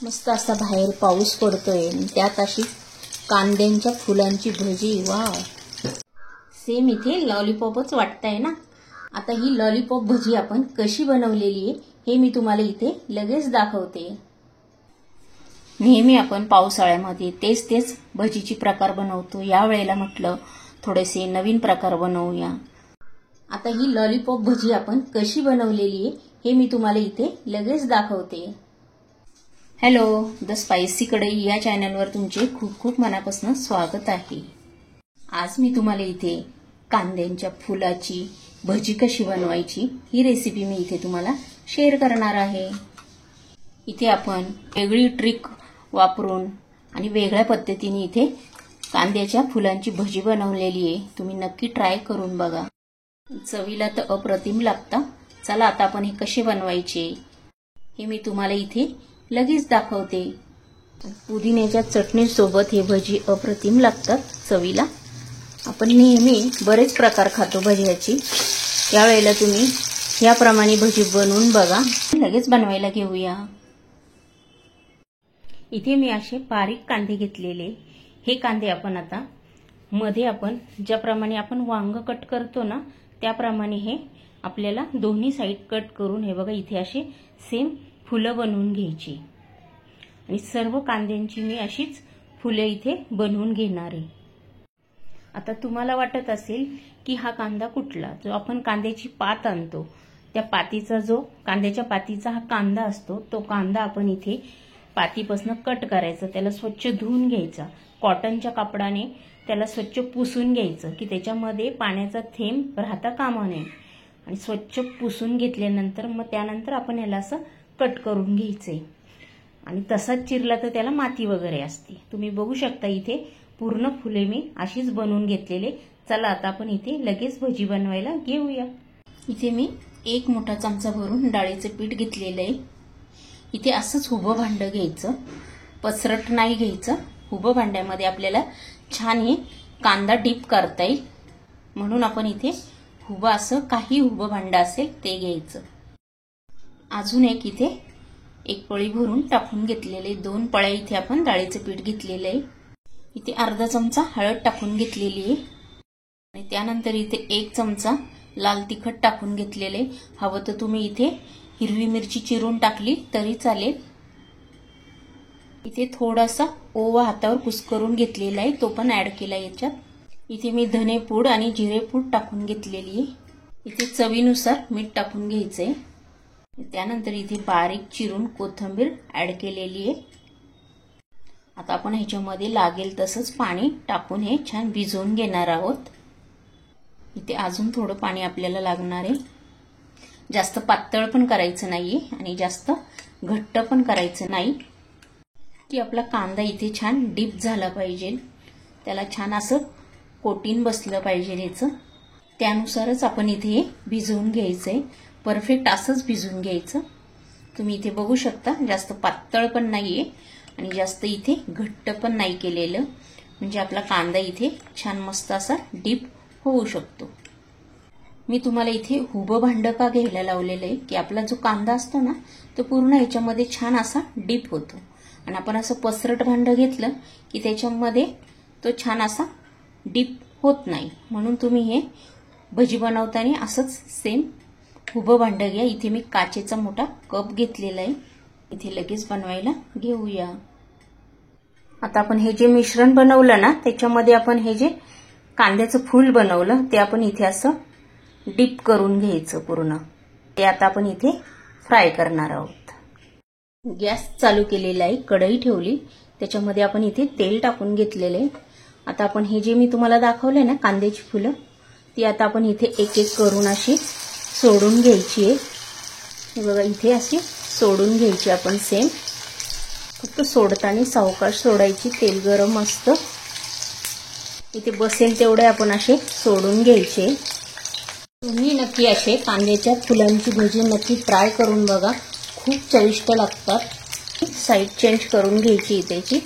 मस्त असा बाहेर पाऊस पडतोय, त्यात अशी कांद्यांच्या फुलांची भजी. वाव, सेम इथे लॉलीपॉपच वाटतंय ना. आता ही लॉलीपॉप भजी आपण कशी बनवलेली आहे हे मी तुम्हाला इथे लगेच दाखवते. नेहमी आपण पावसाळ्यामध्ये तेच भजीची प्रकार बनवतो. या वेळेला म्हटलं थोडेसे नवीन प्रकार बनवूया. आता ही लॉलीपॉप भजी आपण कशी बनवलेली आहे हे मी तुम्हाला इथे लगेच दाखवते. हॅलो, द स्पायसी कढई या चॅनलवर तुमचे खूप खूप मनापासून स्वागत आहे. आज मी तुम्हाला इथे कांद्यांच्या फुलाची भजी कशी बनवायची ही रेसिपी मी इथे तुम्हाला शेअर करणार आहे. इथे आपण वेगळी ट्रिक वापरून आणि वेगळ्या पद्धतीने इथे कांद्याच्या फुलांची भजी बनवलेली आहे. तुम्ही नक्की ट्राय करून बघा. चवीला तर अप्रतिम लागतं. चला आता आपण हे कसे बनवायचे हे मी तुम्हाला इथे लगेच दाखवते. पुदिन्याच्या चटणीसोबत हे भजी अप्रतिम लागतात चवीला. आपण नेहमी बरेच प्रकार खातो भज्याची. यावेळेला तुम्ही याप्रमाणे भजी बनवून बघा. लगेच बनवायला घेऊया. इथे मी असे बारीक कांदे घेतलेले. हे कांदे आपण आता मध्ये आपण ज्याप्रमाणे आपण वांग कट करतो ना त्याप्रमाणे हे आपल्याला दोन्ही साइड कट करून हे बघा इथे असे सेम फुलं बनवून घ्यायची. आणि सर्व कांद्यांची मी अशीच फुले इथे बनवून घेणार आहे. आता तुम्हाला वाटत असेल की हा कांदा कुठला, जो आपण कांद्याची पात आणतो त्या पातीचा जो कांद्याच्या पातीचा हा कांदा असतो तो कांदा आपण इथे पातीपासून कट करायचा. त्याला स्वच्छ धुवून घ्यायचा. कॉटनच्या कापडाने त्याला स्वच्छ पुसून घ्यायचं की त्याच्यामध्ये पाण्याचा थेंब राहता कामा नये. आणि स्वच्छ पुसून घेतल्यानंतर मग त्यानंतर आपण याला असं कट करून घ्यायचे. आणि तसाच चिरला तर त्याला माती वगैरे असते. तुम्ही बघू शकता इथे पूर्ण फुले मी अशीच बनवून घेतलेले. चला आता आपण इथे लगेच भजी बनवायला घेऊया. इथे मी 1 मोठा चमचा भरून डाळीचं पीठ घेतलेलं आहे. इथे असंच उभं भांडं घ्यायचं, पसरट नाही घ्यायचं. उभं भांड्यामध्ये आपल्याला छान हे कांदा डीप करता येईल म्हणून आपण इथे उभं असं काही उभं भांडं असेल ते घ्यायचं. अजून इथे 1 पळी भरून टाकून घेतलेले. 2 पळ्या इथे आपण डाळीचं पीठ घेतलेलं आहे. इथे अर्धा चमचा हळद टाकून घेतलेली आहे. आणि त्यानंतर इथे 1 चमचा लाल तिखट टाकून घेतलेले. हवं तर तुम्ही इथे हिरवी मिरची चिरून टाकली तरी चालेल. इथे थोडासा ओवा हातावर कुस्करून घेतलेला आहे, तो पण ऍड केला याच्यात. इथे मी धने पूड आणि जिरे पूड टाकून घेतलेली आहे. इथे चवीनुसार मीठ टाकून घ्यायचंय. त्यानंतर इथे बारीक चिरून कोथिंबीर ऍड केलेली आहे. आता आपण ह्याच्यामध्ये लागेल तसंच पाणी टाकून हे छान भिजवून घेणार आहोत. इथे अजून थोडं पाणी आपल्याला लागणार आहे. जास्त पातळ पण करायचं नाहीये आणि जास्त घट्ट पण करायचं नाही. की आपला कांदा इथे छान डीप झाला पाहिजे, त्याला छान असं कोटिंग बसलं पाहिजे याचं. त्यानुसारच आपण इथे भिजवून घ्यायचंय. परफेक्ट असंच भिजवून घ्यायचं. तुम्ही इथे बघू शकता जास्त पातळ पण नाहीये आणि जास्त इथे घट्ट पण नाही केलेलं. म्हणजे आपला कांदा इथे छान मस्त असा डीप होऊ शकतो. मी तुम्हाला इथे उभं भांडं का घ्यायला लावलेलं आहे की आपला जो कांदा असतो ना तो पूर्ण ह्याच्यामध्ये छान असा डीप होतो. आणि आपण असं पसरट भांडं घेतलं की त्याच्यामध्ये तो छान असा डीप होत नाही. म्हणून तुम्ही हे भजी बनवताना असंच सेम उभं भांडं घ्या. इथे मी काचेचा मोठा कप घेतलेला आहे. इथे लगेच बनवायला घेऊया. आता आपण हे जे मिश्रण बनवलं ना त्याच्यामध्ये आपण हे जे कांद्याचं फूल बनवलं ते आपण इथे असं डीप करून घ्यायचं पूर्ण. ते आता आपण इथे फ्राय करणार आहोत. गॅस चालू केलेला आहे, कढई ठेवली, त्याच्यामध्ये आपण इथे तेल टाकून घेतलेले. आता आपण हे जे मी तुम्हाला दाखवले ना कांद्याची फुलं ती आता आपण इथे एक एक करून अशी सोडून घ्यायची आहे. हे बघा इथे अशी सोडून घ्यायची आपण सेम. फक्त सोडताना सावकाश सोडायची, तेल गरम असतं. इथे बसेल तेवढे आपण असे सोडून घ्यायचे. तुम्ही नक्की असे कांद्याच्या फुलांची भजी नक्की ट्राय करून बघा, खूप चविष्ट लागतात. साईड चेंज करून घ्यायची त्याची.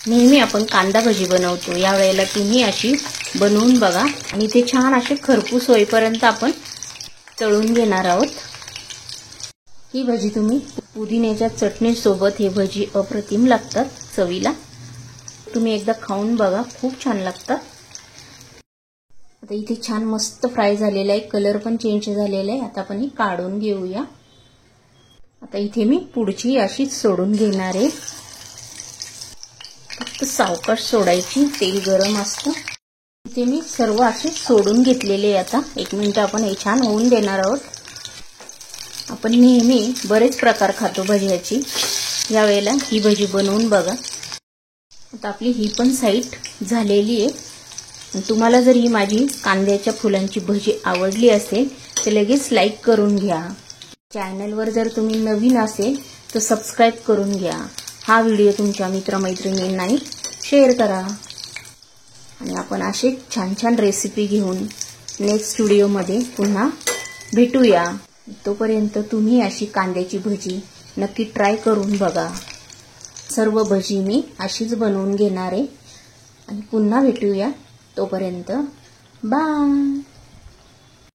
नेहमी आपण कांदा भजी बनवतो, यावेळेला तुम्ही अशी बनवून बघा. आणि ते छान असे खरपूस होईपर्यंत आपण तळून घेणार आहोत. ही भजी तुम्ही पुदिन्याच्या चटणीसोबत हे भजी अप्रतिम लागतात चवीला. तुम्ही एकदा खाऊन बघा, खूप छान लागतात. आता इथे छान मस्त फ्राय झालेला आहे, कलर पण चेंज झालेला आहे. आता आपण हे काढून घेऊया. आता इथे मी पुढची अशीच सोडून घेणार आहे. फक्त सावकाश सोडायची, तेल गरम असतं. इथे मी सर्व असे सोडून घेतलेले. आता 1 मिनिट आपण हे छान होऊन देणार आहोत. आपण नेहमी बरेच प्रकार खातो भज्याची, यावेळेला ही भजी बनवून बघा. आता आपली ही पण साईड झालेली आहे. तुम्हाला जर ही माझी कांद्याच्या फुलांची भजी आवडली असेल तर लगेच लाईक करून घ्या. चॅनलवर जर तुम्ही नवीन असेल तर सबस्क्राईब करून घ्या. हा व्हिडिओ तुमच्या मित्रमैत्रिणींनाही शेअर करा. आणि आपण असे छान छान रेसिपी घेऊन नेक्स्ट व्हिडिओमध्ये पुन्हा भेटूया. तोपर्यंत तुम्ही अशी कांद्याची भजी नक्की ट्राय करून बघा. सर्व भजी मी अशीच बनवून घेणार आहे. आणि पुन्हा भेटूया. तोपर्यंत बाय.